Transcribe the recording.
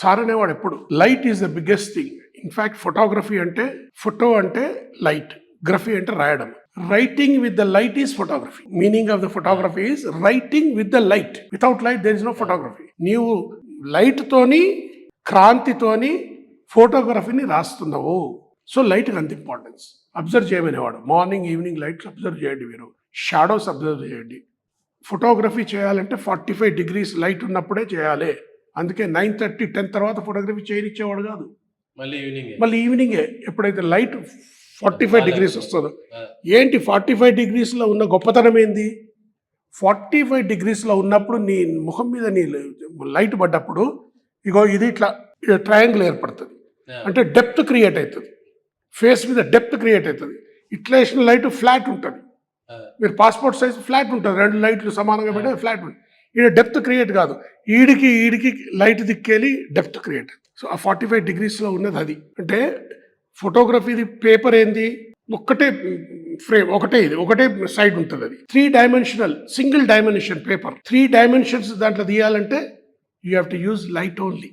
Sir అనేవాడు ఎప్పుడు light is the biggest thing. In fact photography అంటే ఫోటో అంటే లైట్, గ్రఫీ అంటే రాయడం. Writing with the light is photography. Meaning of the photography is writing with the light. Without light there is no photography. నీవు light తోని క్రాంతితోని ఫోటోగ్రఫీని రాస్తున్నావు. So light అంత ఇంపార్టెన్స్. అబ్జర్వ్ చేయమనేవాడు. మార్నింగ్ ఈవినింగ్ లైట్స్ అబ్జర్వ్ చేయండి, మీరు షాడోస్ అబ్జర్వ్ చేయండి. ఫోటోగ్రఫీ చేయాలంటే 45 degrees లైట్ ఉన్నప్పుడే చేయాలి. అందుకే 9:30, 10 తర్వాత ఫోటోగ్రఫీ చేయనిచ్చేవాడు కాదు. మళ్ళీ ఈవినింగే ఎప్పుడైతే లైట్ 45 degrees వస్తుందో. ఏంటి 45 degrees ఉన్న గొప్పతనం ఏంది? 45 degrees ఉన్నప్పుడు నీ ముఖం మీద నీ లైట్ పడ్డప్పుడు ఇగో ఇది ఇట్లా ట్రయాంగిల్ ఏర్పడుతుంది. అంటే డెప్త్ క్రియేట్ అవుతుంది, ఫేస్ మీద డెప్త్ క్రియేట్ అవుతుంది. ఇట్లా వేసిన లైట్ ఫ్లాట్ ఉంటుంది. మీరు పాస్పోర్ట్ సైజ్ ఫ్లాట్ ఉంటుంది, 2 లైట్లు సమానంగా పెడితే ఫ్లాట్ ఉంటుంది. ఈడ డెప్త్ క్రియేట్ కాదు, ఈడికి లైట్ దిక్కేలి డెప్త్ క్రియేట్. సో ఆ 45 degrees ఉన్నది అది. అంటే ఫోటోగ్రఫీది పేపర్ ఏంది? ఒక్కటే ఫ్రేమ్, ఒకటే సైడ్ ఉంటుంది. అది 3 dimensional single dimension paper. 3 dimensions దాంట్లో తీయాలంటే you have to use light only.